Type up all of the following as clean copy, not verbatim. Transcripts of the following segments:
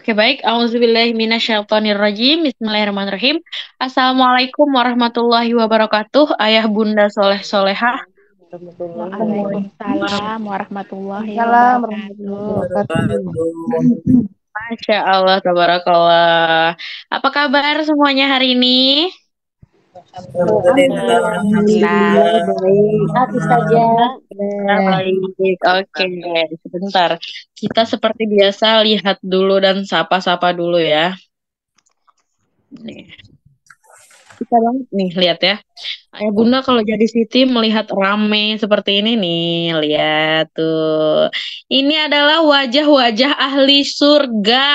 Oke, baik. Auzubillahi minasyaitonirrajim. Bismillahirrahmanirrahim. Assalamualaikum warahmatullahi wabarakatuh. Ayah Bunda Soleh Solehah. Warahmatullahi wabarakatuh. Waalaikumsalam warahmatullahi Waalaikumsalam warahmatullahi wabarakatuh. wabarakatuh. Masya Allah, tabarakallah. Apa kabar semuanya hari ini? Alhamdulillah. Alhamdulillah. Alhamdulillah baik. Hati saja. Baik, oke. Sebentar. Kita seperti biasa lihat dulu dan sapa-sapa dulu ya. Nih. Kita banget nih, lihat ya. Ayah Bunda kalau jadi Siti melihat rame seperti ini nih, lihat tuh. Ini adalah wajah-wajah ahli surga.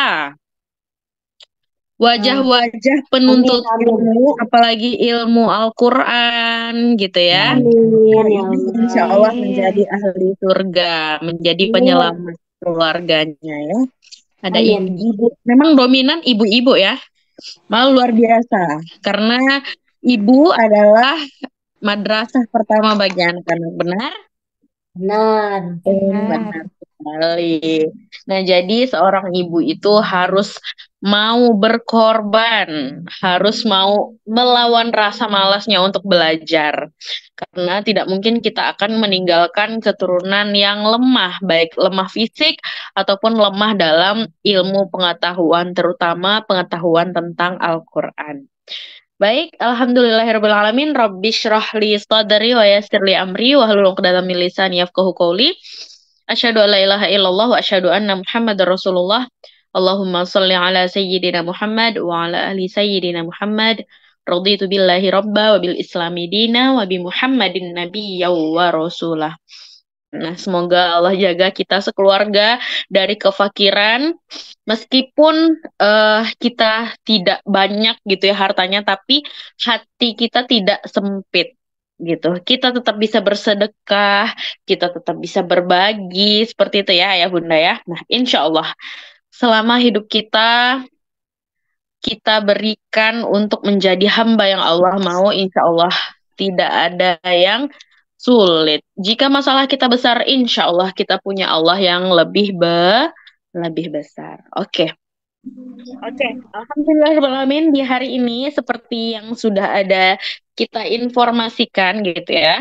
Wajah-wajah penuntut Amin, amin. ilmu, apalagi ilmu Al-Quran gitu ya. Amin, ya Ini Allah. insya Allah menjadi ahli surga, menjadi Amin. penyelamat keluarganya ya. Ada Amin. ibu-ibu, memang dominan ibu-ibu ya. Malah luar biasa, karena ibu adalah madrasah pertama bagi anak-anak, benar? Benar. Benar sekali. Nah, jadi seorang ibu itu harus mau berkorban, harus mau melawan rasa malasnya untuk belajar. Karena tidak mungkin kita akan meninggalkan keturunan yang lemah, baik lemah fisik ataupun lemah dalam ilmu pengetahuan, terutama pengetahuan tentang Al-Quran. Baik, alhamdulillahirrahmanirrahim. Rabbi syrah li sadri wa yassir li amri wa hlul 'uqdatam min lisani yafqahu qawli. Asyhadu an la ilaha illallah wa asyhadu anna Muhammadar Rasulullah. Allahumma shalli ala sayyidina Muhammad wa ala ahli sayyidina Muhammad. Raditu billahi rabba wa bil islami dina wa bi Muhammadin nabiyya wa rasulah. Nah, semoga Allah jaga kita sekeluarga dari kefakiran, meskipun kita tidak banyak gitu ya hartanya, tapi hati kita tidak sempit gitu. Kita tetap bisa bersedekah, kita tetap bisa berbagi, seperti itu ya, ya Bunda ya. Nah, insya Allah selama hidup kita berikan untuk menjadi hamba yang Allah mau, insya Allah tidak ada yang sulit. Jika masalah kita besar, insya Allah kita punya Allah yang lebih besar. Oke. Oke, Alhamdulillahirrahmanirrahim di hari ini seperti yang sudah ada kita informasikan gitu ya.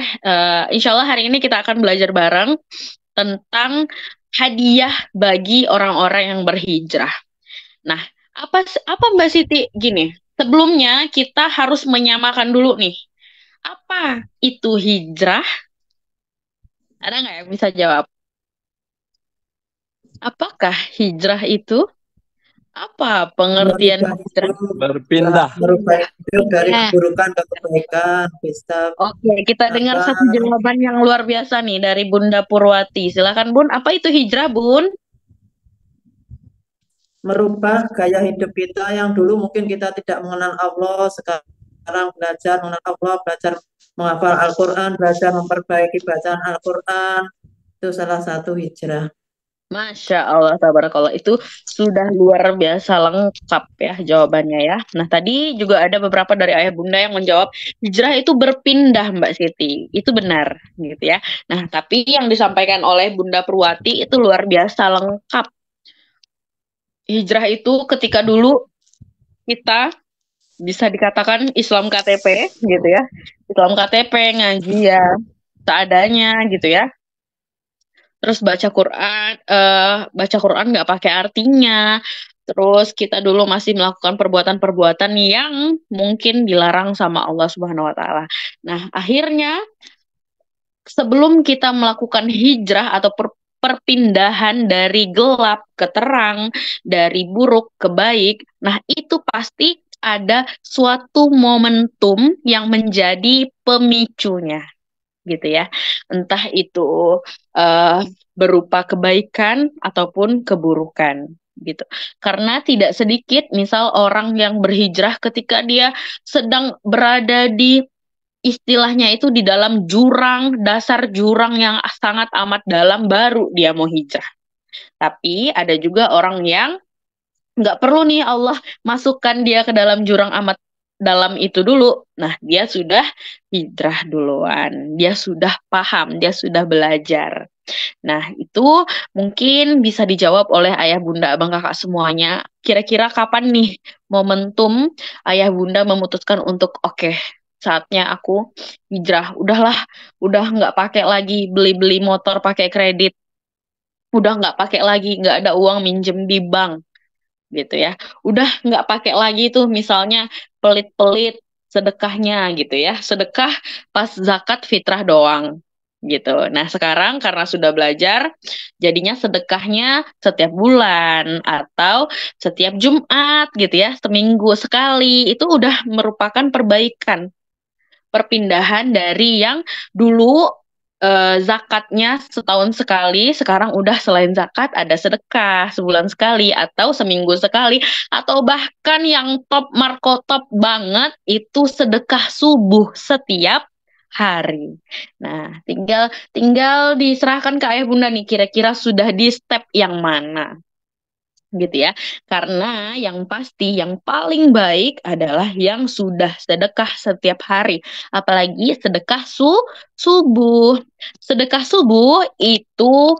Insya Allah hari ini kita akan belajar bareng tentang hadiah bagi orang-orang yang berhijrah. Nah, apa Mbak Siti gini? Sebelumnya kita harus menyamakan dulu nih. Apa itu hijrah? Ada nggak yang bisa jawab? Apakah hijrah itu? Apa pengertian Merubah hijrah? hidup, Berpindah. merubah hidup dari Nah, keburukan ke kebaikan, bisa oke, kita dengar apa satu jawaban yang luar biasa nih dari Bunda Purwati. Silakan Bun, apa itu hijrah Bun? merubah gaya hidup kita yang dulu mungkin kita tidak mengenal Allah, sekarang belajar mengenal Allah, belajar menghafal Al-Quran, belajar memperbaiki bacaan Al-Quran, itu salah satu hijrah. Masya Allah, tabarakallah. Itu sudah luar biasa lengkap ya jawabannya ya. Nah, tadi juga ada beberapa dari ayah bunda yang menjawab hijrah itu berpindah Mbak Siti. Itu benar gitu ya. Nah, tapi yang disampaikan oleh Bunda Purwati itu luar biasa lengkap. Hijrah itu ketika dulu kita bisa dikatakan Islam KTP gitu ya. Islam KTP ngaji ya seadanya gitu ya. Terus baca Quran nggak pakai artinya. Terus kita dulu masih melakukan perbuatan-perbuatan yang mungkin dilarang sama Allah Subhanahu wa taala. Nah, akhirnya sebelum kita melakukan hijrah atau perpindahan dari gelap ke terang, dari buruk ke baik, nah itu pasti ada suatu momentum yang menjadi pemicunya gitu ya. Entah itu eh, berupa kebaikan ataupun keburukan gitu. Karena tidak sedikit misal orang yang berhijrah ketika dia sedang berada di istilahnya itu di dalam jurang, dasar jurang yang sangat amat dalam baru dia mau hijrah. Tapi ada juga orang yang nggak perlu nih Allah masukkan dia ke dalam jurang amat dalam itu dulu. Nah, dia sudah hijrah duluan. Dia sudah paham, dia sudah belajar. Nah, itu mungkin bisa dijawab oleh ayah, bunda, abang, kakak semuanya. kira-kira kapan nih momentum ayah bunda memutuskan untuk oke, saatnya aku hijrah. Udahlah, udah nggak pakai lagi beli-beli motor pakai kredit. Udah nggak pakai lagi, nggak ada uang minjem di bank gitu ya. Udah nggak pakai lagi tuh misalnya pelit-pelit sedekahnya gitu ya. Sedekah pas zakat fitrah doang gitu. Nah, sekarang karena sudah belajar, jadinya sedekahnya setiap bulan atau setiap Jumat gitu ya, seminggu sekali. Itu udah merupakan perbaikan, perpindahan dari yang dulu zakatnya setahun sekali, sekarang udah selain zakat ada sedekah sebulan sekali atau seminggu sekali, atau bahkan yang top markotop banget itu sedekah subuh setiap hari. Nah, tinggal tinggal diserahkan ke ayah bunda nih, kira-kira sudah di step yang mana gitu ya. Karena yang pasti yang paling baik adalah yang sudah sedekah setiap hari, apalagi sedekah subuh. Sedekah subuh itu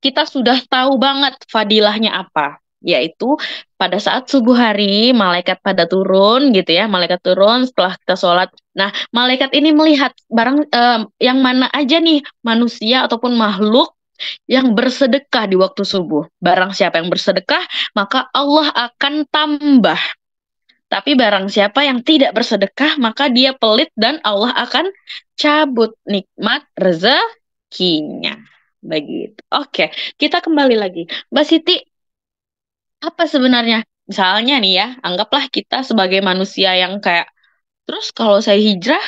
kita sudah tahu banget fadilahnya apa, yaitu pada saat subuh hari malaikat pada turun gitu ya, malaikat turun setelah kita sholat. Nah, malaikat ini melihat barang yang mana aja nih manusia ataupun makhluk yang bersedekah di waktu subuh. Barang siapa yang bersedekah, maka Allah akan tambah. Tapi barang siapa yang tidak bersedekah, maka dia pelit dan Allah akan cabut nikmat rezekinya. Begitu. Oke, kita kembali lagi. Mbak Siti, apa sebenarnya? Misalnya nih ya, anggaplah kita sebagai manusia yang kayak, terus kalau saya hijrah,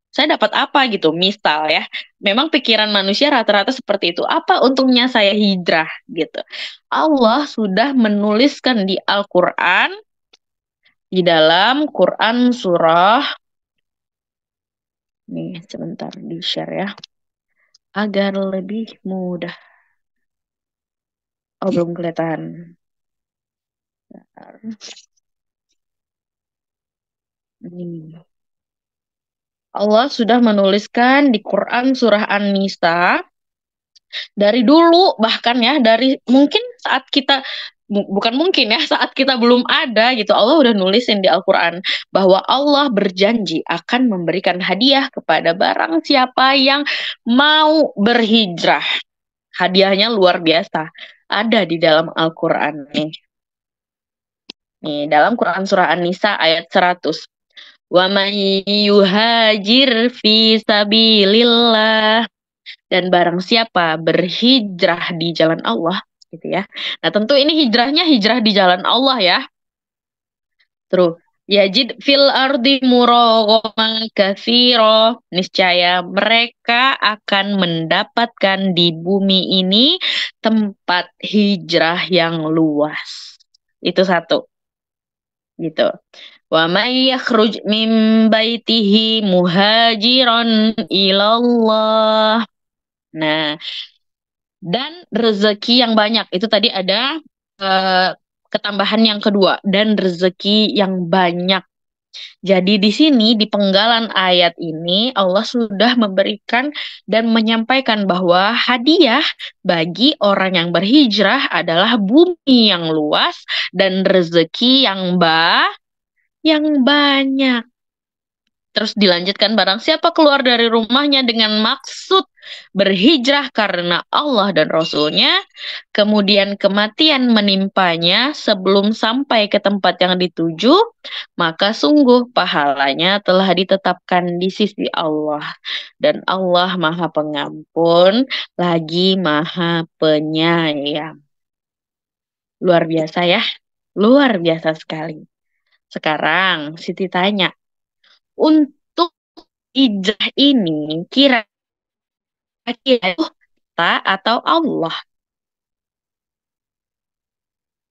saya dapat apa gitu? Misal ya, memang pikiran manusia rata-rata seperti itu. Apa untungnya saya hijrah gitu? Allah sudah menuliskan di Al-Quran, di dalam Quran surah, nih sebentar di-share ya, agar lebih mudah. Oh, belum kelihatan. Nih. Allah sudah menuliskan di Quran surah An-Nisa dari dulu, bahkan ya dari mungkin saat kita bukan mungkin ya, saat kita belum ada gitu, Allah udah nulisin di Al-Quran bahwa Allah berjanji akan memberikan hadiah kepada barang siapa yang mau berhijrah. Hadiahnya luar biasa, ada di dalam Al-Quran nih. Nih, dalam Quran surah An-Nisa ayat 100. Wa may yuhajir fi sabilillah, dan barang siapa berhijrah di jalan Allah gitu ya. Nah, tentu ini hijrahnya hijrah di jalan Allah ya. Terus yajid fil ardi muraghama katsira, niscaya mereka akan mendapatkan di bumi ini tempat hijrah yang luas. Itu satu gitu. Wa may yakhruj min baitihi muhajiran ilallah. Nah, dan rezeki yang banyak. Itu tadi ada eh, ketambahan yang kedua, dan rezeki yang banyak. Jadi di sini di penggalan ayat ini Allah sudah memberikan dan menyampaikan bahwa hadiah bagi orang yang berhijrah adalah bumi yang luas dan rezeki yang banyak. Terus dilanjutkan, barang siapa keluar dari rumahnya dengan maksud berhijrah karena Allah dan Rasulnya, kemudian kematian menimpanya sebelum sampai ke tempat yang dituju, maka sungguh pahalanya telah ditetapkan di sisi Allah. Dan Allah Maha Pengampun, lagi Maha Penyayang. Luar biasa ya, luar biasa sekali. Sekarang Siti tanya, untuk hijrah ini kira-kira itu kita atau Allah?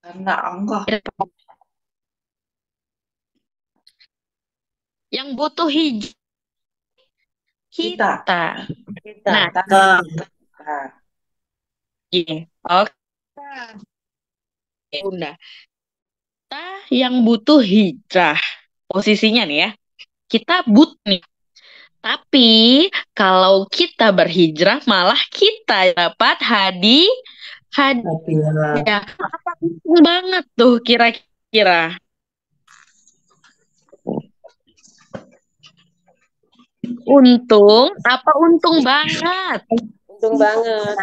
Karena Allah Yang butuh hijrah kita, kita. kita, Nah, gini. Oke, Bunda. Kita yang butuh hijrah. Posisinya nih ya. Kita butuh nih. Tapi kalau kita berhijrah malah kita dapat Hadiah. hadiah. Apa untung banget tuh kira-kira? Untung apa untung banget? Untung banget.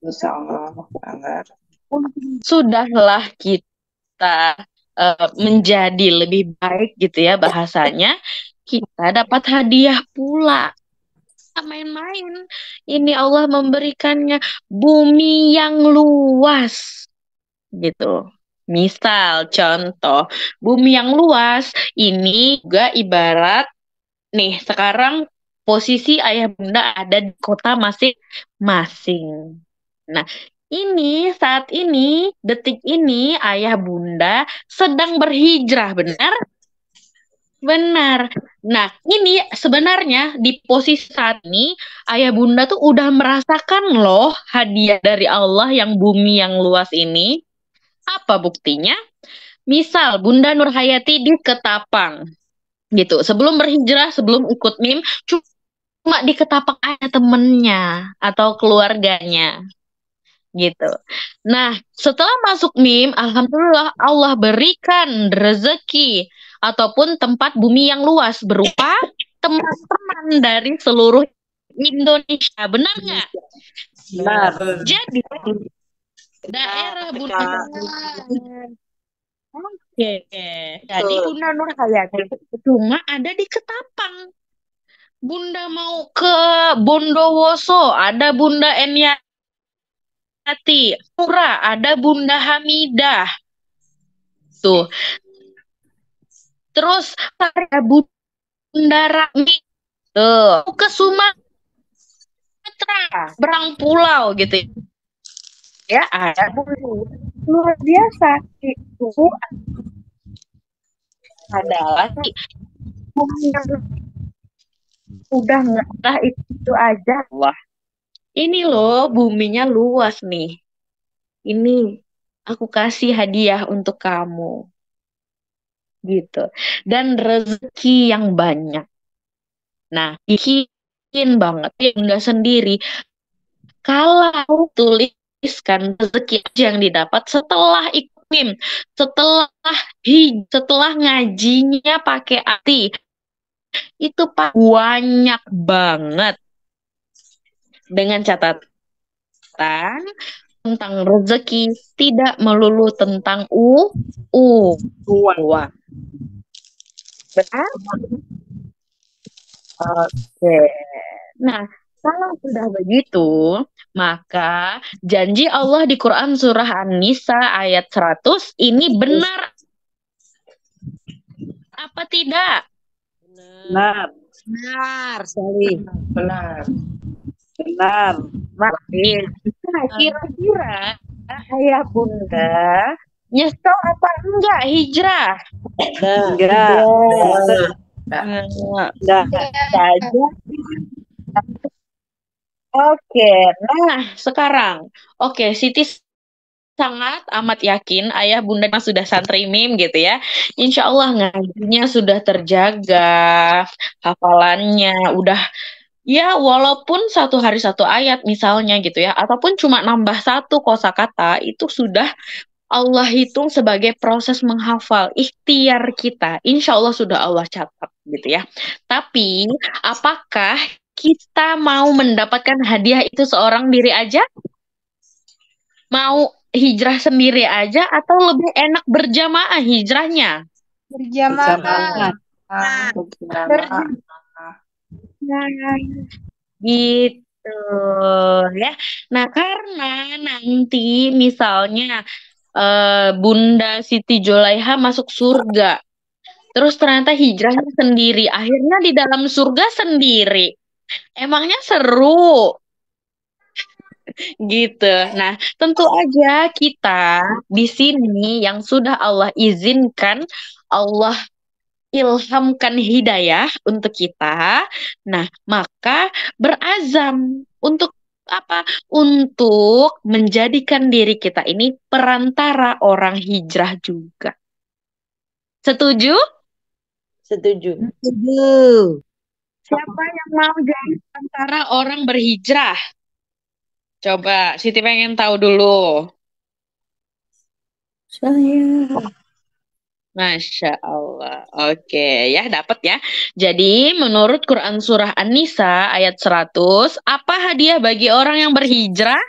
Insya Allah banget. Sudahlah kita menjadi lebih baik gitu ya bahasanya, kita dapat hadiah pula. Tak main-main. Ini Allah memberikannya bumi yang luas gitu. Misal contoh, bumi yang luas ini juga ibarat nih sekarang posisi ayah bunda ada di kota masing-masing. Nah, ini saat ini detik ini ayah bunda sedang berhijrah, benar? Benar. Nah, ini sebenarnya di posisi saat ini ayah bunda tuh udah merasakan loh hadiah dari Allah yang bumi yang luas ini. Apa buktinya? Misal Bunda Nurhayati di Ketapang gitu. Sebelum berhijrah, sebelum ikut MIM, cuma di Ketapang ada temennya atau keluarganya gitu. Nah, setelah masuk MIM, alhamdulillah Allah berikan rezeki ataupun tempat bumi yang luas berupa teman-teman dari seluruh Indonesia. Benar nggak? Benar. Jadi daerah Bunda Oke, jadi Bunda Nurhayati cuma ada di Ketapang. Bunda mau ke Bondowoso, ada Bunda Eniati. Pura, ada Bunda Hamidah. Tuh. Terus ada Bunda Rami. Tuh. Ke Sumatera, berang pulau gitu ya. Ada Bunda. Luar biasa. Itu adalah udah nggak itu aja. Wah, ini loh buminya luas nih. Ini aku kasih hadiah untuk kamu. Gitu. Dan rezeki yang banyak. Nah, bikin banget ya Bunda sendiri. Kalau tuliskan rezeki yang didapat setelah ikut MIM, setelah ngajinya pakai hati, itu banyak banget. Dengan catatan tentang rezeki tidak melulu tentang uang. Benar? Oke. Nah, kalau sudah begitu, maka janji Allah di Quran surah An-Nisa ayat 100 ini benar apa tidak? Benar. Benar sekali. Benar. Benar. Baik. Nah, kira-kira ayah bunda nyesel apa enggak hijrah? Enggak. Enggak saja. Oke, nah sekarang, Siti sangat amat yakin ayah bunda sudah santri MIM gitu ya. Insya Allah ngajinya sudah terjaga, hafalannya udah ya walaupun satu hari satu ayat misalnya gitu ya, ataupun cuma nambah satu kosakata itu sudah Allah hitung sebagai proses menghafal ikhtiar kita. Insya Allah sudah Allah catat gitu ya. Tapi apakah kita mau mendapatkan hadiah itu seorang diri aja? Mau hijrah sendiri aja atau lebih enak berjamaah hijrahnya? Berjamaah. Nah, gitu ya. Nah, karena nanti misalnya Bunda Siti Jolaiha masuk surga, terus ternyata hijrahnya sendiri, akhirnya di dalam surga sendiri. Emangnya seru gitu. Nah, tentu aja kita di sini yang sudah Allah izinkan, Allah ilhamkan hidayah untuk kita. Nah, maka berazam untuk apa? Untuk menjadikan diri kita ini perantara orang hijrah juga. Setuju? Setuju. Setuju. Siapa yang mau jadi perantara orang berhijrah? Coba, Siti pengen tahu dulu. Saya. Masya Allah. Oke, ya dapat ya. Jadi, menurut Quran Surah An-Nisa ayat 100, apa hadiah bagi orang yang berhijrah?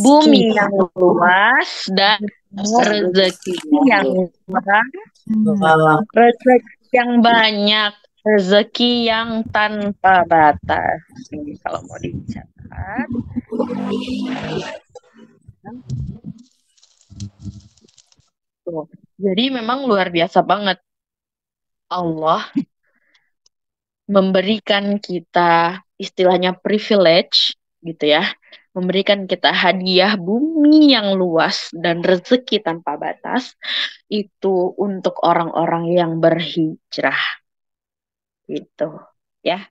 Bumi yang luas dan rezeki yang murah, rezeki yang banyak, rezeki yang tanpa batas. Ini kalau mau dicatat. Tuh. Jadi memang luar biasa banget Allah memberikan kita istilahnya privilege gitu ya, memberikan kita hadiah bumi yang luas dan rezeki tanpa batas itu untuk orang-orang yang berhijrah gitu ya.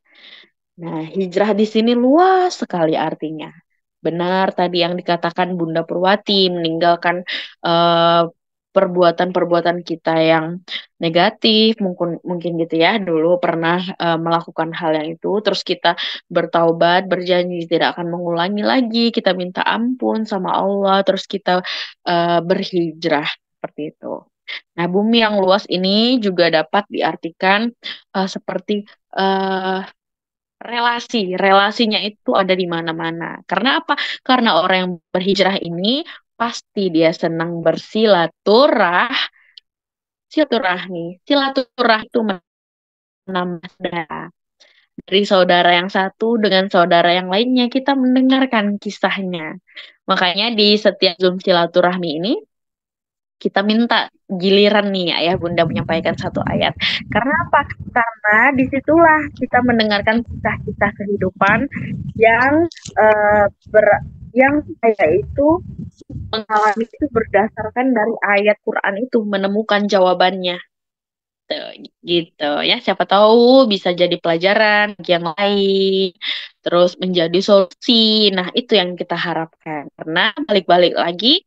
Nah, hijrah di sini luas sekali artinya. Benar tadi yang dikatakan Bunda Purwati, meninggalkan eh, perbuatan-perbuatan kita yang negatif, mungkin mungkin gitu ya. Dulu pernah melakukan hal yang itu, terus kita bertaubat, berjanji tidak akan mengulangi lagi, kita minta ampun sama Allah, terus kita berhijrah seperti itu. Nah, bumi yang luas ini juga dapat diartikan seperti eh, relasinya itu ada di mana-mana. Karena apa? Karena orang yang berhijrah ini pasti dia senang silaturahmi. Silaturahmi itu menambah saudara. Dari saudara yang satu dengan saudara yang lainnya kita mendengarkan kisahnya. Makanya di setiap Zoom silaturahmi ini kita minta giliran nih ayah bunda menyampaikan satu ayat. Karena apa? Karena disitulah kita mendengarkan kisah-kisah kehidupan yang eh, ber yang saya itu mengalami itu berdasarkan dari ayat Quran itu menemukan jawabannya. Tuh, gitu ya. Siapa tahu bisa jadi pelajaran bagi yang lain, terus menjadi solusi. Nah, itu yang kita harapkan. Karena balik-balik lagi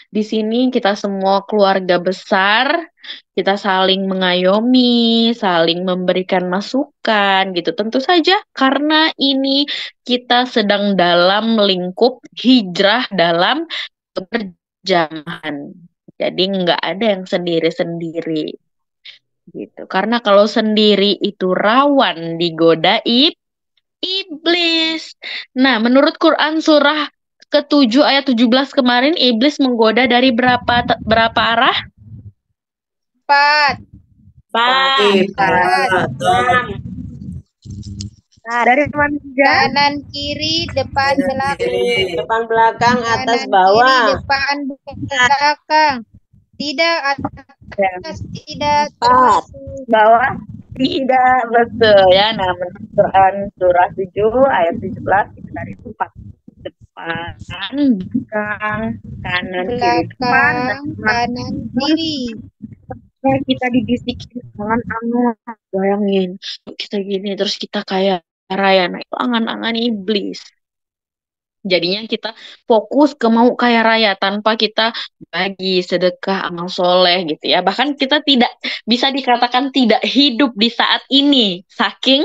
di sini kita semua keluarga besar, kita saling mengayomi, saling memberikan masukan gitu. Tentu saja karena ini kita sedang dalam lingkup hijrah dalam berjamaah. Jadi nggak ada yang sendiri-sendiri gitu. Karena kalau sendiri itu rawan digoda iblis. Nah, menurut Quran surah ke-7 ayat 17 kemarin iblis menggoda dari berapa arah? 4. Dari mana saja? Kanan kiri depan belakang. Depan belakang, atas Kanan bawah. kiri depan belakang. Tidak atas, tidak termasuk. Bawah tidak betul ya. Nah, menurut Quran surah 7 ayat 17 itu dari 4. Depan, belakang, kanan, kiri, depan, dan Belakang, kanan, kiri. kayak kita dibisikin angan-angan, bayangin kita gini terus kita kayak raya, nah itu angan-angan iblis. Jadinya kita fokus ke mau kaya raya tanpa kita bagi sedekah amal soleh gitu ya. Bahkan kita tidak bisa dikatakan tidak hidup di saat ini saking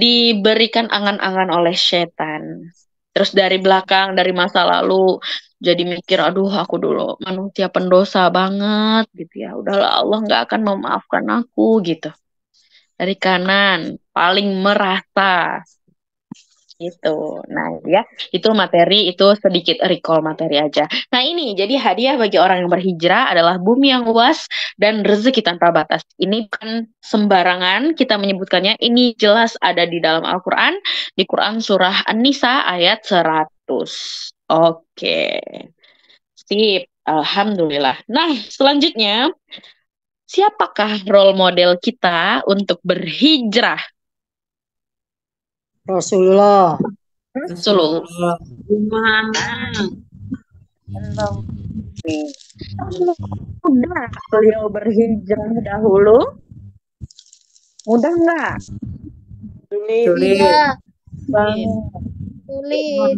diberikan angan-angan oleh setan. Terus dari belakang, dari masa lalu jadi mikir, aduh aku dulu manusia pendosa banget gitu ya. Udahlah Allah nggak akan memaafkan aku gitu. Dari kanan paling merata gitu. Nah, ya, itu materi, itu sedikit recall materi aja. Nah, ini jadi hadiah bagi orang yang berhijrah adalah bumi yang luas dan rezeki tanpa batas. Ini bukan sembarangan kita menyebutkannya. Ini jelas ada di dalam Al-Quran, di Quran Surah An-Nisa ayat 100. Oke, sip. Alhamdulillah. Nah, selanjutnya, siapakah role model kita untuk berhijrah? Rasulullah. Rasulullah. Mudah beliau berhijrah dahulu? Mudah nggak? Sulit. Sulit.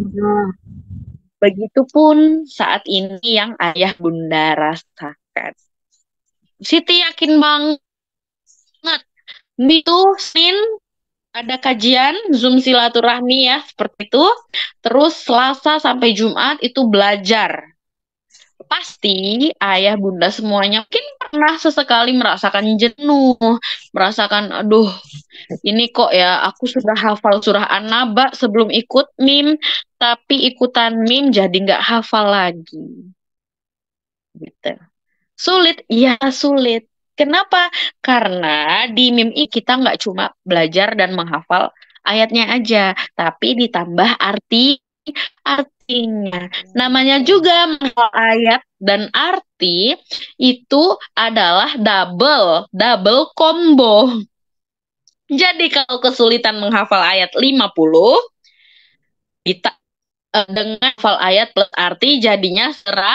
Begitupun saat ini yang ayah bunda rasakan. Siti yakin banget. Itu Senin ada kajian Zoom silaturahmi ya, seperti itu. Terus Selasa sampai Jumat itu belajar. Pasti ayah bunda semuanya mungkin pernah sesekali merasakan jenuh, merasakan aduh ini kok ya aku sudah hafal surah An-Naba sebelum ikut MIM, tapi ikutan MIM jadi nggak hafal lagi. Gitu. Sulit, iya sulit. Kenapa? Karena di MIM ini kita nggak cuma belajar dan menghafal ayatnya aja, tapi ditambah artinya. Namanya juga menghafal ayat dan arti itu adalah double combo. Jadi kalau kesulitan menghafal ayat 50, kita dengan hafal ayat plus arti jadinya 100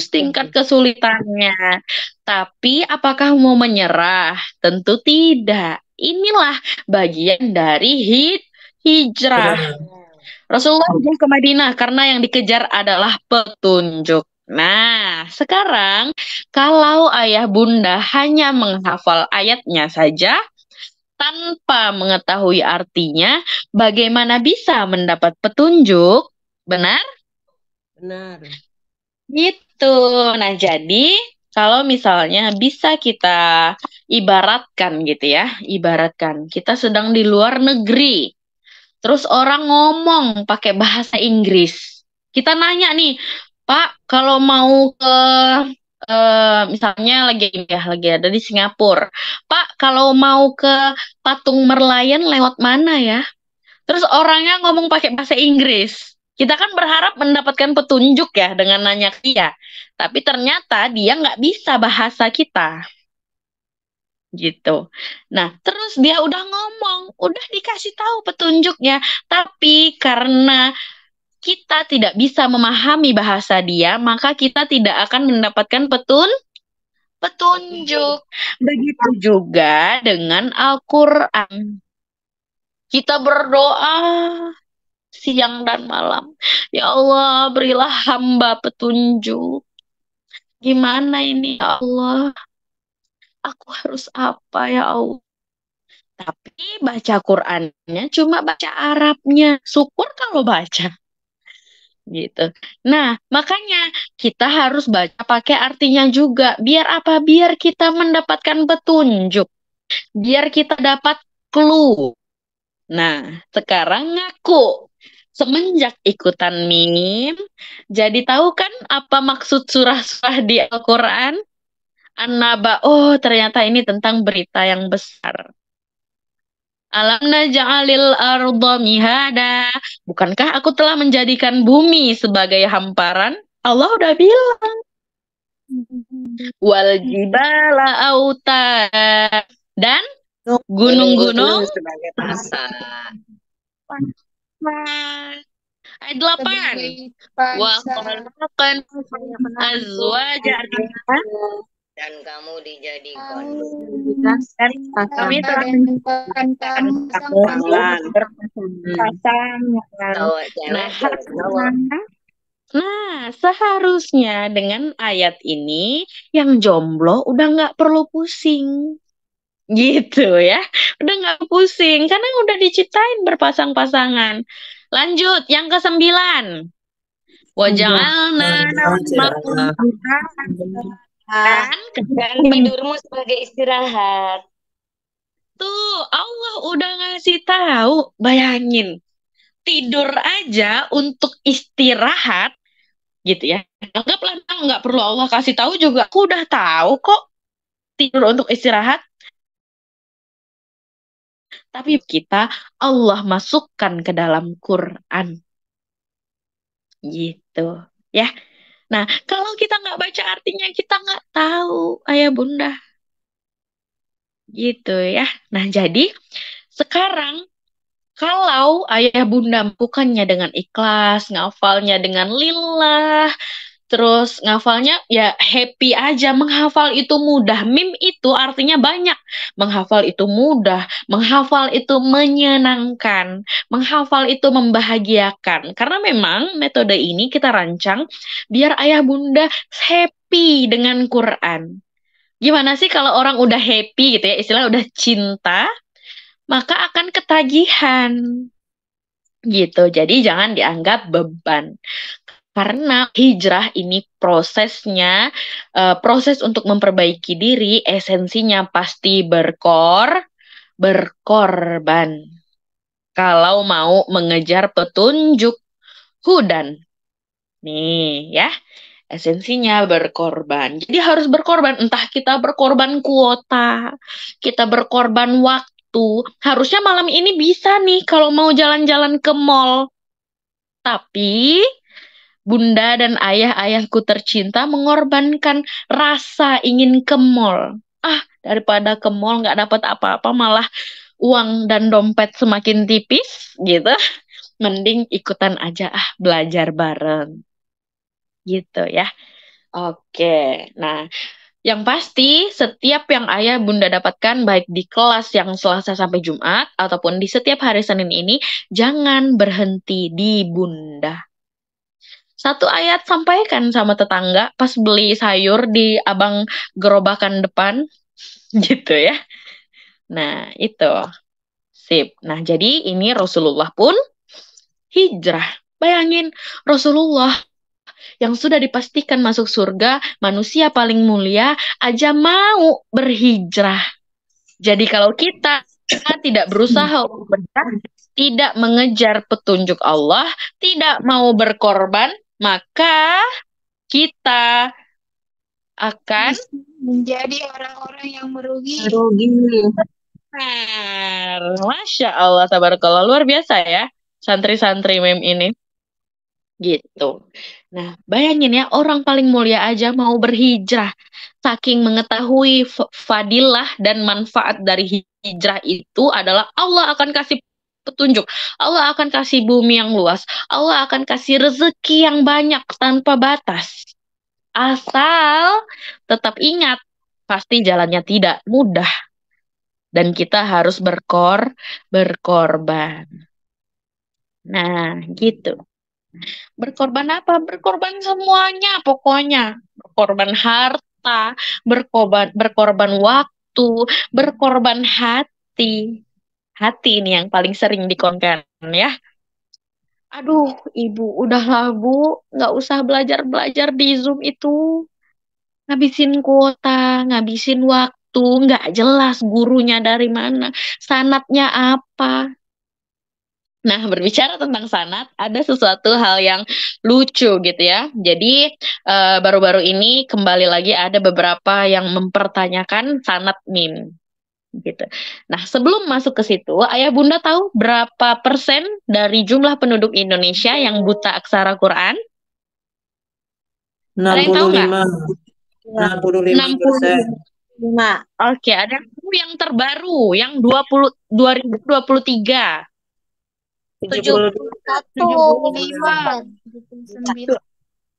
tingkat kesulitannya. Tapi apakah mau menyerah? Tentu tidak. Inilah bagian dari hijrah. Rasulullah hijrah ke Madinah karena yang dikejar adalah petunjuk. Nah, sekarang kalau ayah bunda hanya menghafal ayatnya saja tanpa mengetahui artinya, bagaimana bisa mendapat petunjuk? Benar? Benar. Gitu. Nah, jadi kalau misalnya bisa kita ibaratkan gitu ya, ibaratkan kita sedang di luar negeri, terus orang ngomong pakai bahasa Inggris. Kita nanya nih, Pak, kalau mau ke misalnya lagi ada di Singapura. Pak, kalau mau ke Patung Merlion lewat mana ya? Terus orangnya ngomong pakai bahasa Inggris. Kita kan berharap mendapatkan petunjuk ya dengan nanya ke dia. Tapi ternyata dia nggak bisa bahasa kita. Gitu. Nah, terus dia udah ngomong, udah dikasih tahu petunjuknya. Tapi karena kita tidak bisa memahami bahasa dia, maka kita tidak akan mendapatkan petunjuk. Begitu juga dengan Al-Quran. Kita berdoa siang dan malam. Ya Allah, berilah hamba petunjuk. Gimana ini ya Allah? Aku harus apa ya Allah? Tapi baca Qurannya cuma baca Arabnya. Syukur kalau baca. Gitu. Nah, makanya kita harus baca pakai artinya juga. Biar apa? Biar kita mendapatkan petunjuk. Biar kita dapat clue. Nah, sekarang ngaku. Semenjak ikutan MIM, jadi tahu kan apa maksud surah-surah di Al-Quran? An-Naba. Oh, ternyata ini tentang berita yang besar. Alam naj'alil arda mihada. Bukankah aku telah menjadikan bumi sebagai hamparan? Allah udah bilang. Wal jibala auta. Dan gunung-gunung sebagai pasar. ayat 8. Wa khalaqan azwaja Dan kamu dijadikan dan kami telah menciptakan menciptakan pasangan. cewek. Nah, seharusnya dengan ayat ini yang jomblo udah nggak perlu pusing. Gitu ya. Udah nggak pusing karena udah diciptain berpasang-pasangan. Lanjut, yang ke-9. Waja'alna dan tidurmu sebagai istirahat. tuh Allah udah ngasih tahu. Bayangin. Tidur aja untuk istirahat gitu ya. Anggaplah nggak perlu Allah kasih tahu juga. Aku udah tahu kok tidur untuk istirahat. Tapi kita Allah masukkan ke dalam Quran. Gitu. Ya. Nah, kalau kita nggak baca artinya, kita nggak tahu, ayah bunda. Gitu ya. Nah, jadi sekarang kalau ayah bunda melakukannya dengan ikhlas, ngafalnya dengan lillah, terus ngafalnya ya happy aja. Menghafal itu mudah. Mim itu artinya banyak. Menghafal itu mudah. Menghafal itu menyenangkan. Menghafal itu membahagiakan. Karena memang metode ini kita rancang biar ayah bunda happy dengan Quran. Gimana sih kalau orang udah happy gitu ya, istilah udah cinta, maka akan ketagihan. Gitu. Jadi jangan dianggap beban. Karena hijrah ini prosesnya, proses untuk memperbaiki diri, esensinya pasti berkorban. Kalau mau mengejar petunjuk hudan. Nih ya, esensinya berkorban. Jadi harus berkorban, entah kita berkorban kuota, kita berkorban waktu. Harusnya malam ini bisa nih kalau mau jalan-jalan ke mall. Tapi Bunda dan ayah-ayahku tercinta mengorbankan rasa ingin ke mall. Daripada ke mall nggak dapat apa-apa, malah uang dan dompet semakin tipis gitu. Mending ikutan aja belajar bareng. Gitu ya. Oke. Nah, yang pasti setiap yang ayah bunda dapatkan baik di kelas yang Selasa sampai Jumat ataupun di setiap hari Senin ini jangan berhenti di bunda. Satu ayat sampaikan sama tetangga pas beli sayur di abang gerobakan depan gitu ya. Nah, itu. Sip. Nah, jadi ini Rasulullah pun hijrah. Bayangin Rasulullah yang sudah dipastikan masuk surga, manusia paling mulia aja mau berhijrah. Jadi kalau kita tidak berusaha untuk berhijrah, tidak mengejar petunjuk Allah, tidak mau berkorban, maka kita akan menjadi orang-orang yang merugi. benar. Masya Allah, tabarakallah. Luar biasa ya, santri-santri mem ini. Gitu. Nah, bayangin ya, orang paling mulia aja mau berhijrah. Saking mengetahui fadilah dan manfaat dari hijrah itu adalah Allah akan kasih petunjuk. Allah akan kasih bumi yang luas. Allah akan kasih rezeki yang banyak tanpa batas. Asal tetap ingat, pasti jalannya tidak mudah. Dan kita harus berkorban. Nah, gitu. Berkorban apa? Berkorban semuanya pokoknya. Berkorban harta, berkorban waktu, berkorban hati. Hati ini yang paling sering dikorbankan ya. Aduh, ibu, udahlah bu, nggak usah belajar-belajar di Zoom itu. Ngabisin kuota, ngabisin waktu, nggak jelas gurunya dari mana, sanatnya apa. Nah, berbicara tentang sanat, ada sesuatu hal yang lucu gitu ya. Jadi, baru-baru ini kembali lagi ada beberapa yang mempertanyakan sanat mim. Gitu. Nah, sebelum masuk ke situ, Ayah Bunda tahu berapa persen dari jumlah penduduk Indonesia yang buta aksara Quran? Ada yang tahu nggak? 65%. 65. Oke, ada yang terbaru, yang 2023. 75.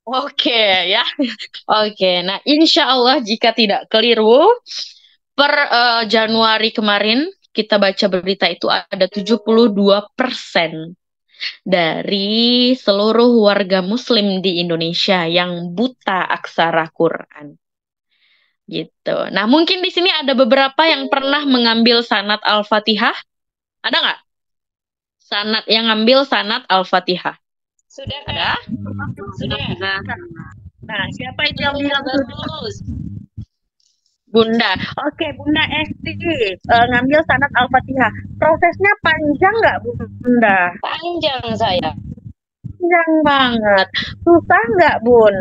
Oke ya. Oke, nah insya Allah jika tidak keliru, per Januari kemarin kita baca berita itu ada 72% dari seluruh warga muslim di Indonesia yang buta aksara Quran. Gitu. Nah, mungkin di sini ada beberapa yang pernah mengambil sanat Al-Fatihah. Ada nggak? Sanat yang ngambil sanat Al-Fatihah. Sudah Ada? Kak? Sudah. Nah, siapa itu yang bilang lulus? Bunda. Oke, Bunda Esti ngambil sanat Al-Fatihah. Prosesnya panjang nggak, Bunda? Panjang saya. Panjang banget. Susah nggak, Bun?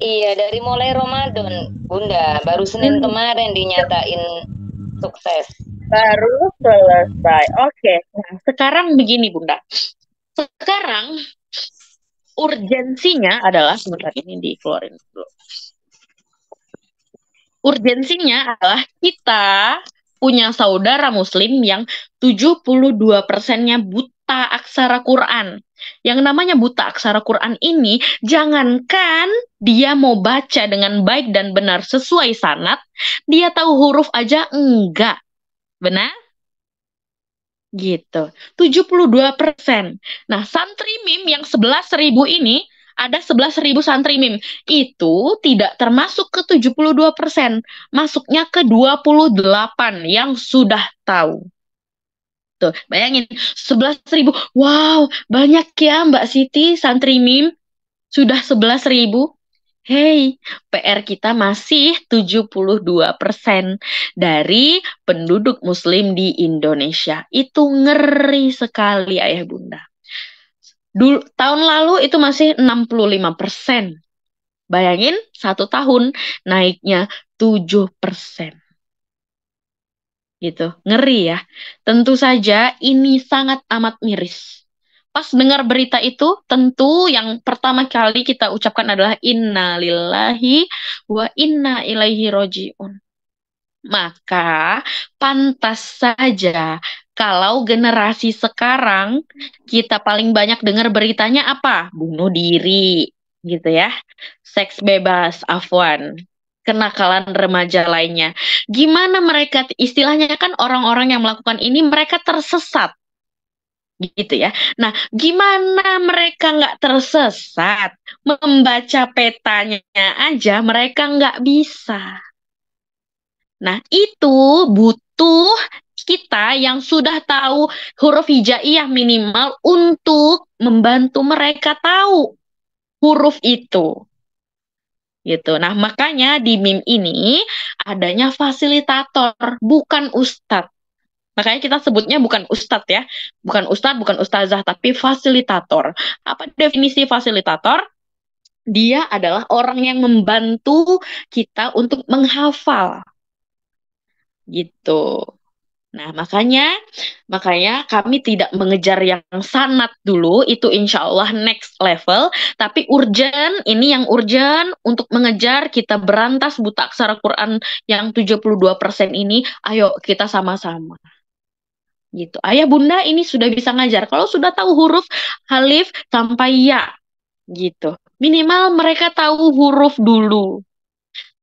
Iya, dari mulai Ramadan, Bunda. Baru Senin kemarin dinyatain sukses. Baru selesai. Oke. Nah, sekarang begini, Bunda. Sekarang urgensinya adalah, sebentar ini dikeluarin dulu. Urgensinya adalah kita punya saudara muslim yang 72%-nya buta aksara Quran. Yang namanya buta aksara Quran ini, jangankan dia mau baca dengan baik dan benar sesuai sanad, dia tahu huruf aja enggak. Benar? Gitu. 72%. Nah, santri mim yang 11.000 ini, ada 11.000 santri mim. Itu tidak termasuk ke 72%. Masuknya ke 28 yang sudah tahu. Tuh, bayangin 11.000. Wow, banyak ya Mbak Siti, santri MIM sudah 11.000. Hey, PR kita masih 72% dari penduduk muslim di Indonesia. Itu ngeri sekali ayah bunda. Dulu, tahun lalu itu masih 65%. Bayangin, 1 tahun naiknya 7%. Gitu, ngeri ya. Tentu saja ini sangat amat miris. Pas dengar berita itu, tentu yang pertama kali kita ucapkan adalah inna lillahi wa inna ilaihi roji'un. Maka pantas saja kalau generasi sekarang kita paling banyak dengar beritanya apa? Bunuh diri, gitu ya. Seks bebas, afwan. Kenakalan remaja lainnya. Gimana mereka, istilahnya kan orang-orang yang melakukan ini mereka tersesat. Gitu ya. Nah, gimana mereka nggak tersesat? Membaca petanya aja mereka nggak bisa. Nah, itu butuh kita yang sudah tahu huruf hijaiyah minimal untuk membantu mereka tahu huruf itu. Gitu. Nah, makanya di MIM ini adanya fasilitator, bukan ustadz. Makanya kita sebutnya bukan ustadz ya. Bukan ustadz, bukan ustazah, tapi fasilitator. Apa definisi fasilitator? Dia adalah orang yang membantu kita untuk menghafal. Gitu. Nah, makanya kami tidak mengejar yang sanat dulu, itu insya Allah next level, tapi urgent, ini yang urgent untuk mengejar kita berantas buta aksara Quran yang 72% ini, ayo kita sama-sama. Gitu. Ayah bunda ini sudah bisa ngajar, kalau sudah tahu huruf alif sampai ya, gitu. Minimal mereka tahu huruf dulu.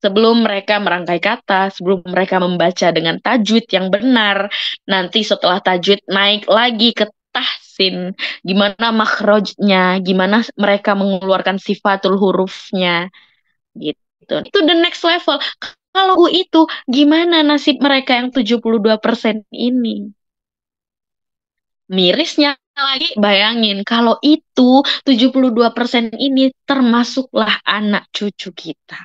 Sebelum mereka merangkai kata, sebelum mereka membaca dengan tajwid yang benar, nanti setelah tajwid naik lagi ke tahsin, gimana makhrajnya, gimana mereka mengeluarkan sifatul hurufnya, gitu. Itu the next level. Kalau itu, gimana nasib mereka yang 72% ini? Mirisnya lagi, bayangin, kalau itu 72% ini termasuklah anak cucu kita.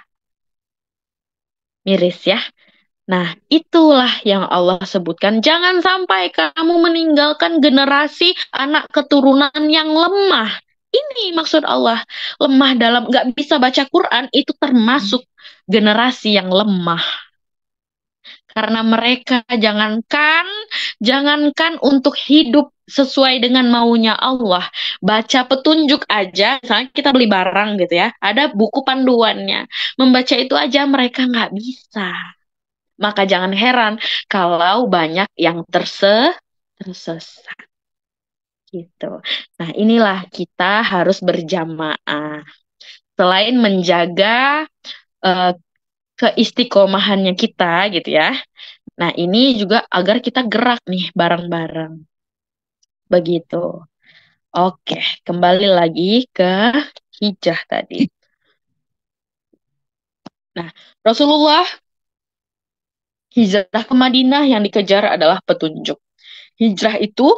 Miris ya. Nah, itulah yang Allah sebutkan. Jangan sampai kamu meninggalkan generasi anak keturunan yang lemah. Ini maksud Allah. Lemah dalam, nggak bisa baca Quran, itu termasuk generasi yang lemah. Karena mereka jangankan untuk hidup sesuai dengan maunya Allah. Baca petunjuk aja, misalnya kita beli barang gitu ya, ada buku panduannya. Membaca itu aja mereka nggak bisa. Maka jangan heran kalau banyak yang tersesat. Gitu. Nah, inilah kita harus berjamaah. Selain menjaga eh, keistiqomahannya kita gitu ya. Nah, ini juga agar kita gerak nih bareng-bareng. Begitu. Oke, kembali lagi ke hijrah tadi. Nah, Rasulullah hijrah ke Madinah yang dikejar adalah petunjuk. Hijrah itu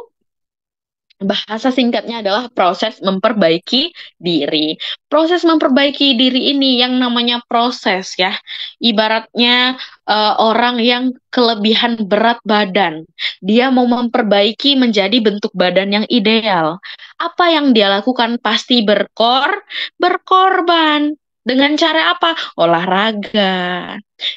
bahasa singkatnya adalah proses memperbaiki diri. Proses memperbaiki diri ini yang namanya proses ya. Ibaratnya orang yang kelebihan berat badan. Dia mau memperbaiki menjadi bentuk badan yang ideal. Apa yang dia lakukan pasti berkorban. Dengan cara apa? Olahraga,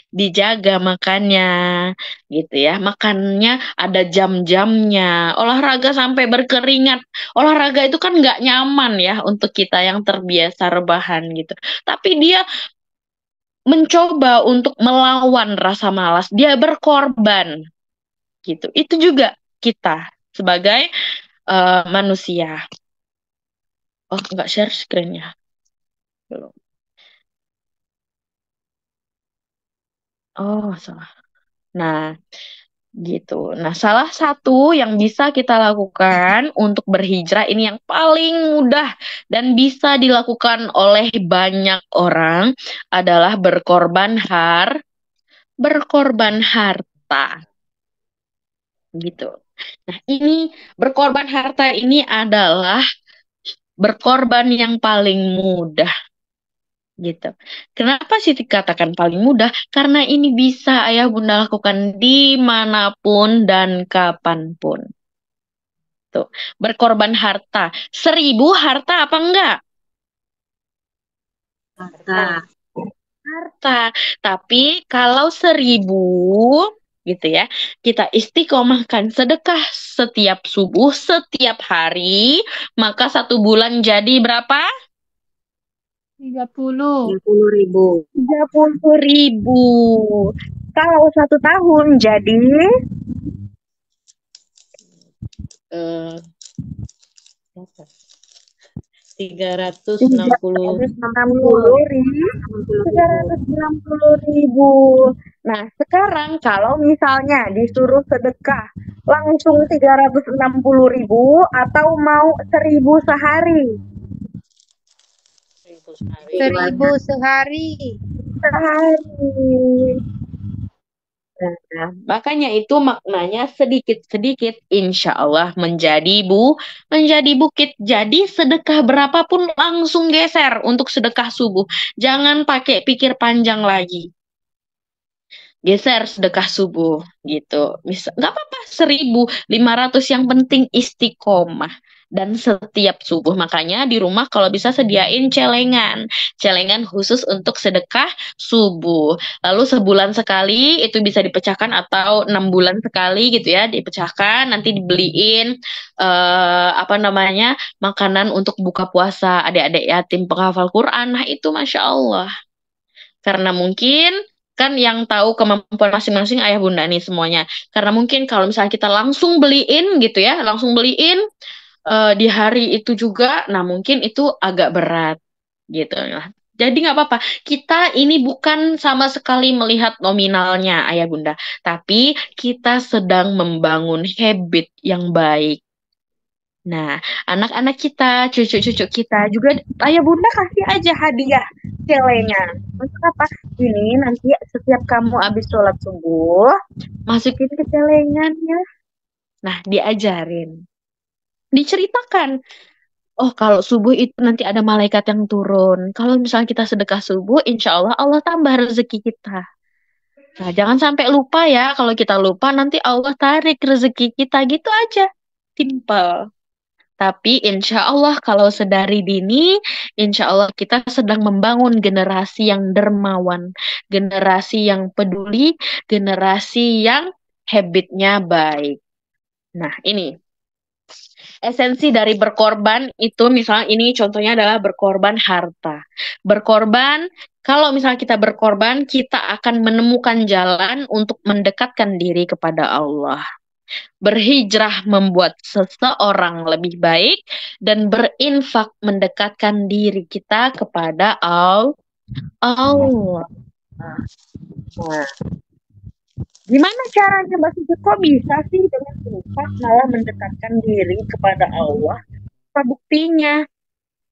dijaga makannya, gitu ya. Makannya ada jam-jamnya. Olahraga sampai berkeringat. Olahraga itu kan nggak nyaman ya untuk kita yang terbiasa rebahan gitu. Tapi dia mencoba untuk melawan rasa malas. Dia berkorban gitu. Itu juga kita sebagai manusia. Oh, nggak share screen-nya. Belum. Oh, salah. Nah, gitu. Nah, salah satu yang bisa kita lakukan untuk berhijrah ini yang paling mudah dan bisa dilakukan oleh banyak orang adalah berkorban harta. Gitu. Nah, ini berkorban harta ini adalah berkorban yang paling mudah gitu. Kenapa sih dikatakan paling mudah? Karena ini bisa ayah bunda lakukan dimanapun dan kapanpun. Tuh, berkorban harta. 1.000 harta apa enggak? Nah, Harta. Tapi kalau 1.000 gitu ya, kita istiqomahkan sedekah setiap subuh, setiap hari, maka 1 bulan jadi berapa? 30. 30.000. 30.000. Kalau 1 tahun jadi eh, berapa? 360 360.000. Nah, sekarang kalau misalnya disuruh sedekah langsung 360.000 atau mau 1.000 sehari? 1.000 sehari. Sehari. Nah, makanya itu maknanya sedikit-sedikit insya Allah menjadi bukit. Jadi sedekah berapapun langsung geser untuk sedekah subuh. Jangan pakai pikir panjang lagi. Geser sedekah subuh gitu. Nggak apa-apa 1.500 yang penting istiqomah. Dan setiap subuh makanya di rumah kalau bisa sediain celengan khusus untuk sedekah subuh. Lalu sebulan sekali itu bisa dipecahkan atau 6 bulan sekali gitu ya dipecahkan. Nanti dibeliin apa namanya makanan untuk buka puasa adik-adik yatim penghafal Quran. Nah itu masya Allah. Karena mungkin kan yang tahu kemampuan masing-masing ayah bunda nih semuanya. Karena mungkin kalau misalnya kita langsung beliin gitu ya, langsung beliin di hari itu juga, nah mungkin itu agak berat gitu. Nah, jadi nggak apa-apa. Kita ini bukan sama sekali melihat nominalnya ayah bunda, tapi kita sedang membangun habit yang baik. Nah, anak-anak kita, cucu-cucu kita juga ayah bunda kasih aja hadiah celengan. Untuk apa? Ini nanti setiap kamu habis sholat subuh, masukin ke celengannya. Nah, diajarin. Diceritakan. Oh, kalau subuh itu nanti ada malaikat yang turun. Kalau misalnya kita sedekah subuh, insya Allah Allah tambah rezeki kita. Nah, jangan sampai lupa ya. Kalau kita lupa, nanti Allah tarik rezeki kita gitu aja. Simple. Tapi insya Allah kalau sedari dini, insya Allah kita sedang membangun generasi yang dermawan, generasi yang peduli, generasi yang habitnya baik. Nah, ini esensi dari berkorban itu misalnya ini contohnya adalah berkorban harta. Berkorban, kalau misalnya kita berkorban, kita akan menemukan jalan untuk mendekatkan diri kepada Allah. Berhijrah membuat seseorang lebih baik dan berinfak mendekatkan diri kita kepada Allah. Nah, gimana caranya Mbak Siti? Kok bisa sih dengan infak malah mendekatkan diri kepada Allah? Apa buktinya?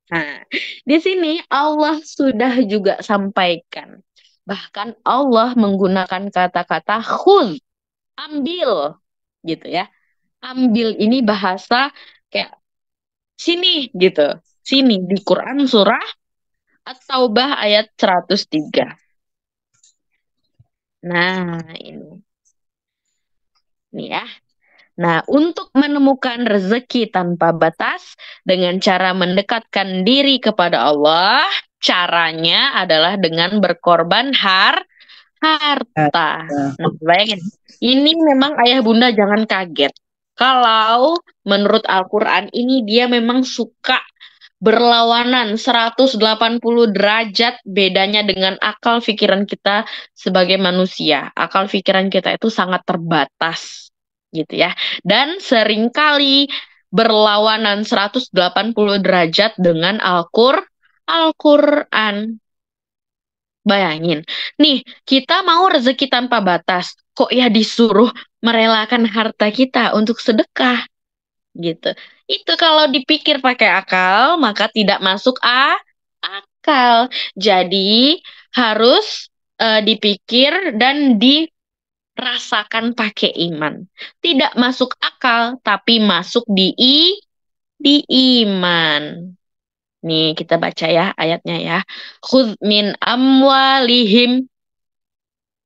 Nah, di sini Allah sudah juga sampaikan. Bahkan Allah menggunakan kata-kata khudz, ambil, gitu ya. Ambil ini bahasa kayak sini gitu. Sini di Quran surah At-Taubah ayat 103. Nah, ini. Nih ya. Nah, untuk menemukan rezeki tanpa batas dengan cara mendekatkan diri kepada Allah, caranya adalah dengan berkorban harta. Nah, bayangin. Ini memang ayah bunda jangan kaget. Kalau menurut Al-Quran ini dia memang suka berlawanan 180 derajat bedanya dengan akal pikiran kita sebagai manusia. Akal pikiran kita itu sangat terbatas gitu ya. Dan seringkali berlawanan 180 derajat dengan Al-Quran. Bayangin, nih kita mau rezeki tanpa batas, kok ya disuruh merelakan harta kita untuk sedekah gitu. Itu kalau dipikir pakai akal, maka tidak masuk akal. Jadi harus dipikir dan rasakan pakai iman. Tidak masuk akal, tapi masuk di iman. Nih kita baca ya ayatnya ya. Khudz min amwalihim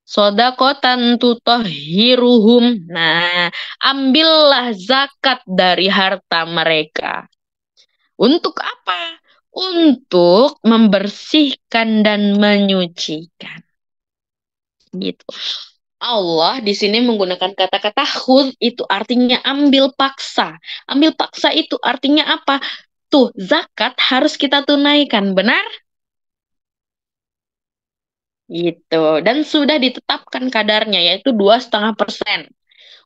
sodakotan tutahhiruhum. Nah, ambillah zakat dari harta mereka. Untuk apa? Untuk membersihkan dan menyucikan. Gitu. Allah di sini menggunakan kata-kata khudz itu artinya ambil paksa. Ambil paksa itu artinya apa? Tuh, zakat harus kita tunaikan, benar? Gitu. Dan sudah ditetapkan kadarnya yaitu 2,5%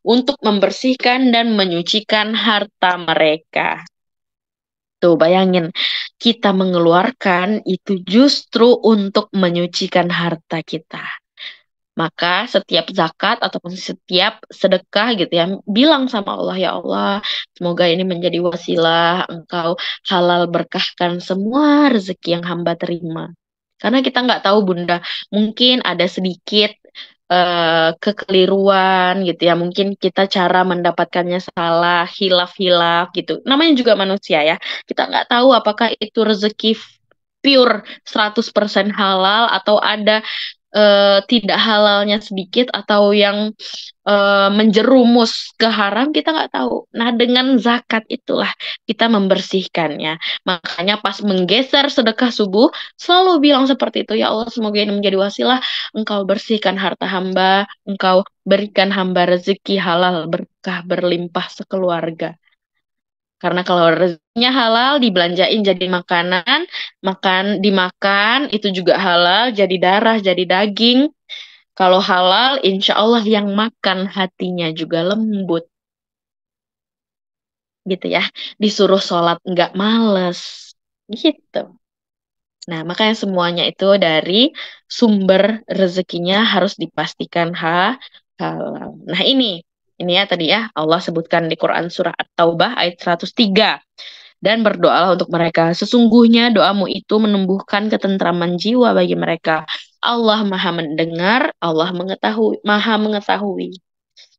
untuk membersihkan dan menyucikan harta mereka. Tuh, bayangin, kita mengeluarkan itu justru untuk menyucikan harta kita. Maka setiap zakat ataupun setiap sedekah gitu ya, bilang sama Allah, ya Allah, semoga ini menjadi wasilah Engkau halal berkahkan semua rezeki yang hamba terima. Karena kita nggak tahu Bunda, mungkin ada sedikit kekeliruan gitu ya, mungkin kita cara mendapatkannya salah, hilaf-hilaf gitu. Namanya juga manusia ya, kita nggak tahu apakah itu rezeki pure 100% halal atau ada tidak halalnya sedikit atau yang menjerumus ke haram kita nggak tahu. Nah dengan zakat itulah kita membersihkannya. Makanya pas menggeser sedekah subuh selalu bilang seperti itu, ya Allah semoga ini menjadi wasilah Engkau bersihkan harta hamba, Engkau berikan hamba rezeki halal berkah berlimpah sekeluarga. Karena kalau rezekinya halal dibelanjain jadi makanan, dimakan itu juga halal, jadi darah, jadi daging. Kalau halal, insya Allah yang makan hatinya juga lembut. Gitu ya. Disuruh sholat nggak males. Gitu. Nah, makanya semuanya itu dari sumber rezekinya harus dipastikan halal. Nah, ini ya tadi ya Allah sebutkan di Quran surah At-Taubah ayat 103. Dan berdoalah untuk mereka. Sesungguhnya doamu itu menumbuhkan ketentraman jiwa bagi mereka. Allah Maha mendengar, Allah mengetahui, Maha mengetahui.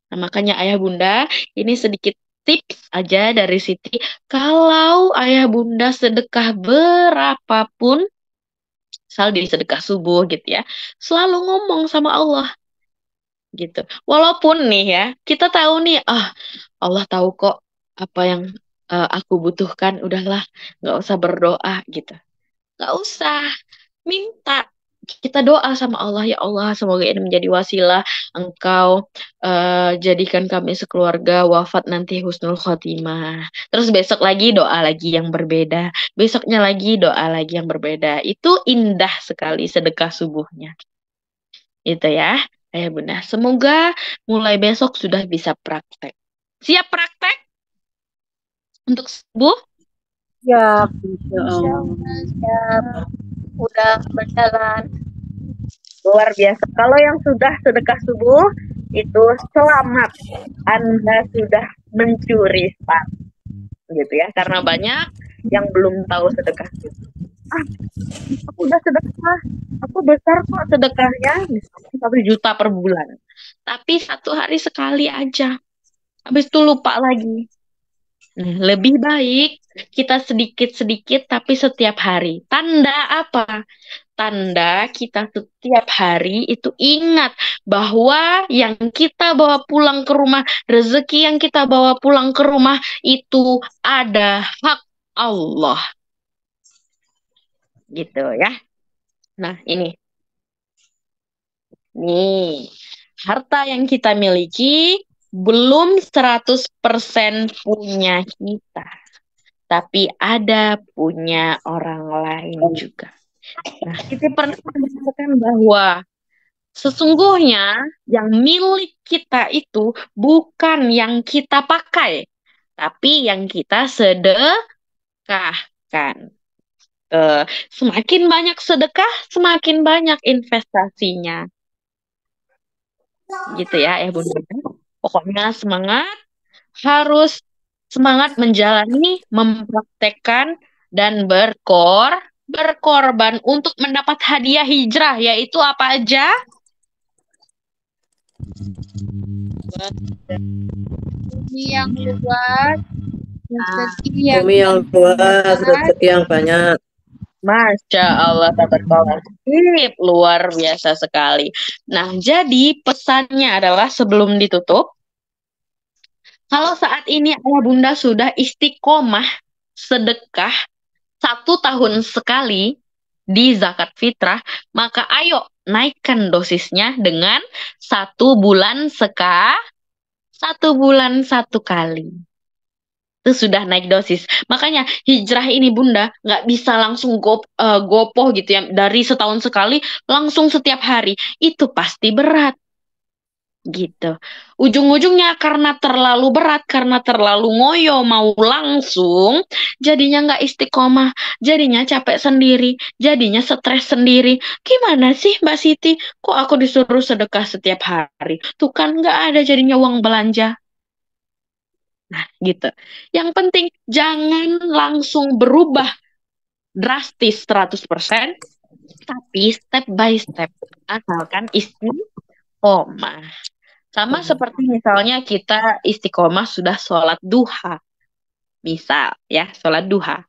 Nah, makanya ayah bunda, ini sedikit tips aja dari Siti. Kalau ayah bunda sedekah berapapun, misal di sedekah subuh gitu ya, selalu ngomong sama Allah gitu. Walaupun nih ya, kita tahu nih, Allah tahu kok apa yang aku butuhkan, udahlah, nggak usah berdoa gitu. Nggak usah, minta. Kita doa sama Allah, ya Allah, semoga ini menjadi wasilah Engkau jadikan kami sekeluarga wafat nanti husnul khotimah. Terus besok lagi doa lagi yang berbeda. Besoknya lagi doa lagi yang berbeda. Itu indah sekali sedekah subuhnya. Itu ya, ayah bunda. Semoga mulai besok sudah bisa praktek. Siap praktek untuk subuh? Siap. Insya Insya Allah. Allah, siap. Udah berjalan. Luar biasa. Kalau yang sudah sedekah subuh, itu selamat. Anda sudah mencuri start. Gitu ya. Karena banyak yang belum tahu sedekah subuh. Aku udah sedekah. Aku besar kok sedekahnya. 1 juta per bulan. Tapi 1 hari sekali aja. Habis itu lupa lagi. Nah, lebih baik kita sedikit-sedikit tapi setiap hari. Tanda apa? Tanda kita setiap hari itu ingat bahwa yang kita bawa pulang ke rumah, rezeki yang kita bawa pulang ke rumah itu ada hak Allah. Gitu ya. Nah, ini. Nih, harta yang kita miliki belum 100% punya kita, tapi ada punya orang lain juga. Nah, kita pernah mengatakan bahwa sesungguhnya yang milik kita itu bukan yang kita pakai, tapi yang kita sedekahkan. Semakin banyak sedekah, semakin banyak investasinya. Gitu ya, Bunda. Pokoknya semangat, harus semangat menjalani, mempraktekkan, dan berkorban untuk mendapat hadiah hijrah, yaitu apa aja? Bumi yang luas, rezeki yang Bumi yang luas, banyak. rezeki yang banyak. Masya Allah, tabarakallah. Sip, luar biasa sekali. Nah, jadi pesannya adalah sebelum ditutup, kalau saat ini ayah bunda sudah istiqomah sedekah 1 tahun sekali di zakat fitrah, maka ayo naikkan dosisnya dengan 1 bulan 1 bulan 1 kali. Itu sudah naik dosis. Makanya hijrah ini bunda nggak bisa langsung gopoh gitu ya. Dari setahun sekali langsung setiap hari. Itu pasti berat gitu. Ujung-ujungnya karena terlalu berat, karena terlalu ngoyo mau langsung, jadinya nggak istiqomah, jadinya capek sendiri, jadinya stres sendiri. Gimana sih Mbak Siti? Kok aku disuruh sedekah setiap hari? Tuh kan nggak ada jadinya uang belanja. Nah, gitu. Yang penting jangan langsung berubah drastis 100%, tapi step by step. Asalkan istiqomah. Sama seperti misalnya kita istiqomah sudah sholat duha. Misal ya, sholat duha.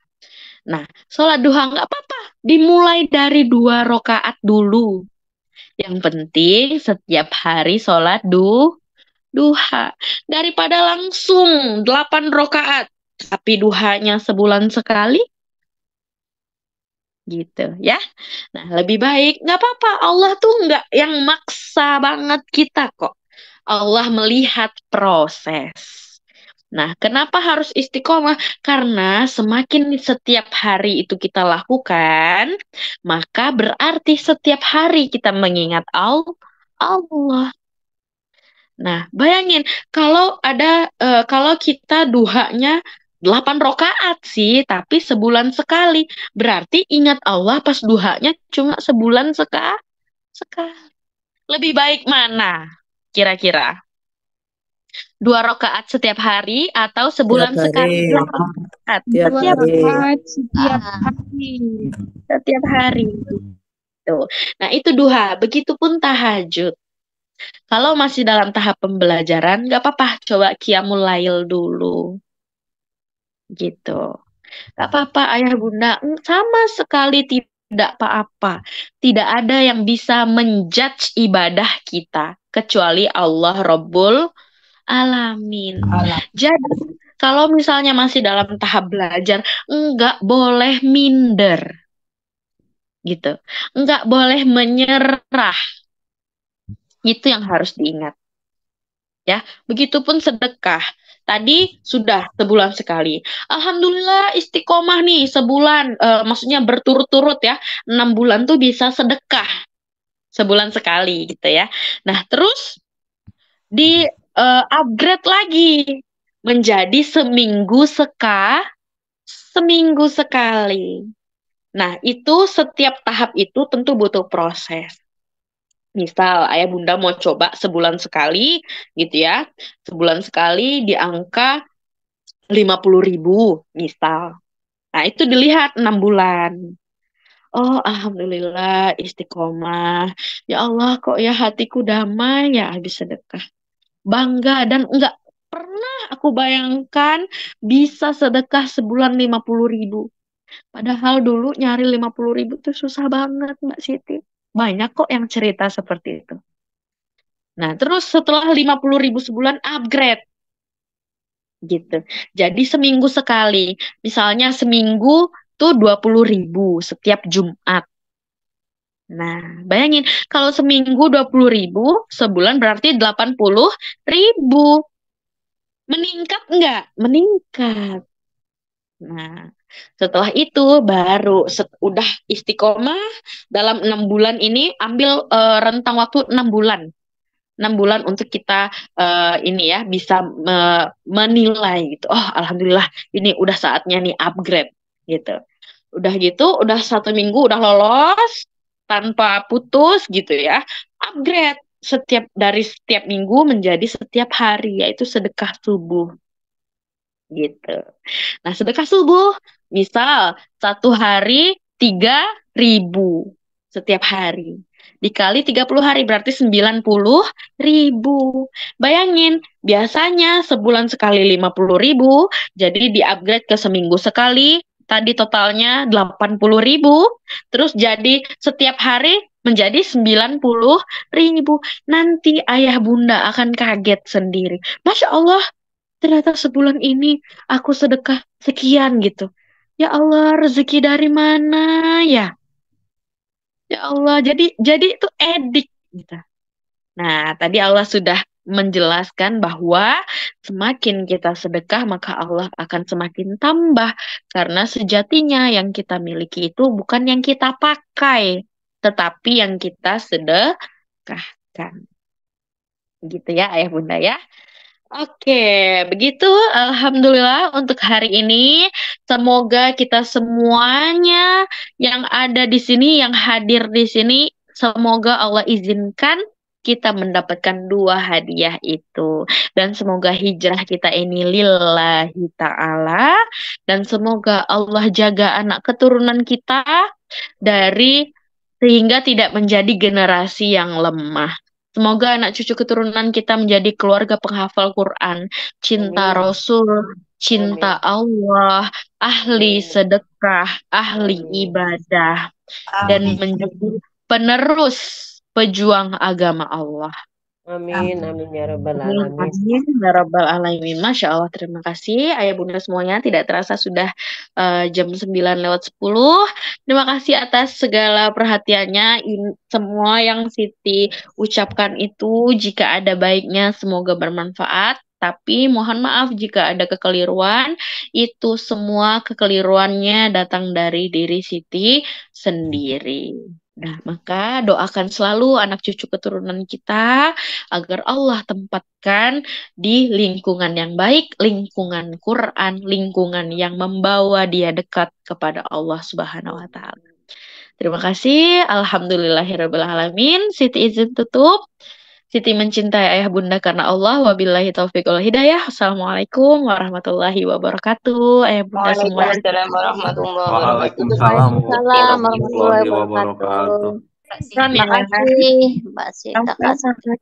Nah, sholat duha nggak apa-apa. Dimulai dari 2 rakaat dulu. Yang penting setiap hari sholat duha. Daripada langsung 8 rakaat. Tapi duhanya sebulan sekali. Gitu ya. Nah, lebih baik nggak apa-apa. Allah tuh nggak yang maksa banget kita kok. Allah melihat proses. Nah, kenapa harus istiqomah? Karena semakin setiap hari itu kita lakukan, maka berarti setiap hari kita mengingat Allah. Nah, bayangin kalau kita duhanya 8 rakaat sih, tapi sebulan sekali. Berarti ingat Allah pas duhanya cuma sebulan sekali. Lebih baik mana? Kira-kira 2 rakaat setiap hari atau Tiap sebulan sekali hari, 8 rakaat tiap Dua setiap hari. rakaat setiap Ah, hari. setiap hari. Tuh. Nah, itu duha. Begitupun tahajud. Kalau masih dalam tahap pembelajaran, nggak apa-apa. Coba qiyamul lail dulu. Gitu. Nggak apa-apa, ayah bunda. Sama sekali tidak apa-apa. Tidak ada yang bisa menjudge ibadah kita. Kecuali Allah Rabbul Alamin. Jadi, kalau misalnya masih dalam tahap belajar, nggak boleh minder. Gitu. Nggak boleh menyerah. Itu yang harus diingat. Ya, begitupun sedekah. Tadi sudah sebulan sekali. Alhamdulillah istiqomah nih sebulan, maksudnya berturut-turut ya. 6 bulan tuh bisa sedekah sebulan sekali gitu ya. Nah, terus di upgrade lagi menjadi seminggu sekali. Nah, itu setiap tahap itu tentu butuh proses. Misal ayah bunda mau coba sebulan sekali gitu ya. Sebulan sekali di angka 50.000 misal. Nah, itu dilihat 6 bulan. Oh, alhamdulillah istiqomah. Ya Allah, kok ya hatiku damai ya habis sedekah. Bangga dan enggak pernah aku bayangkan bisa sedekah sebulan 50.000. Padahal dulu nyari 50.000 tuh susah banget Mbak Siti. Banyak kok yang cerita seperti itu. Nah, terus setelah 50.000 sebulan upgrade gitu. Jadi seminggu sekali. Misalnya seminggu tuh 20.000 setiap Jumat. Nah, bayangin kalau seminggu 20.000, sebulan berarti 80.000. Meningkat enggak? Meningkat. Nah, setelah itu baru udah istiqomah dalam 6 bulan ini ambil rentang waktu 6 bulan. 6 bulan untuk kita ini ya bisa menilai gitu. Oh, alhamdulillah ini udah saatnya nih upgrade gitu. Udah gitu, udah 1 minggu udah lolos tanpa putus gitu ya. Upgrade dari setiap minggu menjadi setiap hari yaitu sedekah subuh gitu. Nah, sedekah subuh, misal 1 hari 3.000 setiap hari. dikali 30 hari berarti 90.000. Bayangin, biasanya sebulan sekali 50.000, jadi di-upgrade ke seminggu sekali. Tadi totalnya 80.000, terus jadi setiap hari menjadi 90.000. Nanti ayah bunda akan kaget sendiri. Masya Allah, ternyata sebulan ini aku sedekah sekian gitu. Ya Allah, rezeki dari mana ya? Ya Allah, jadi itu edik gitu. Nah, tadi Allah sudah menjelaskan bahwa semakin kita sedekah, maka Allah akan semakin tambah. Karena sejatinya yang kita miliki itu bukan yang kita pakai, tetapi yang kita sedekahkan. Gitu ya, ayah bunda ya. Oke, begitu. Alhamdulillah untuk hari ini. Semoga kita semuanya yang ada di sini, yang hadir di sini, semoga Allah izinkan kita mendapatkan 2 hadiah itu. Dan semoga hijrah kita ini lillahi ta'ala. Dan semoga Allah jaga anak keturunan kita dari sehingga tidak menjadi generasi yang lemah. Semoga anak cucu keturunan kita menjadi keluarga penghafal Quran, cinta Amin. Rasul, cinta Allah, ahli Amin. sedekah, ahli Amin. ibadah, dan menjadi penerus pejuang agama Allah. Amin. Amin ya rabbal Amin, alamin. amin, ya rabbal alamin. Masya Allah, terima kasih ayah bunda semuanya. Tidak terasa sudah jam 9:10. Terima kasih atas segala perhatiannya. Semua yang Siti ucapkan itu jika ada baiknya semoga bermanfaat. Tapi mohon maaf jika ada kekeliruan. Itu semua kekeliruannya datang dari diri Siti sendiri. Nah, maka doakan selalu anak cucu keturunan kita agar Allah tempatkan di lingkungan yang baik, lingkungan Quran, lingkungan yang membawa dia dekat kepada Allah Subhanahu wa taala. Terima kasih. Alhamdulillahirabbil alamin. Siti izin tutup. Siti mencintai ayah bunda karena Allah. Wabillahi taufiq wal hidayah. Assalamualaikum warahmatullahi wabarakatuh. Ayah bunda semua. Waalaikumsalam warahmatullahi wabarakatuh. Waalaikumsalam Waalaikumsalam warahmatullahi wabarakatuh. Terima kasih Mbak Sita. Sampai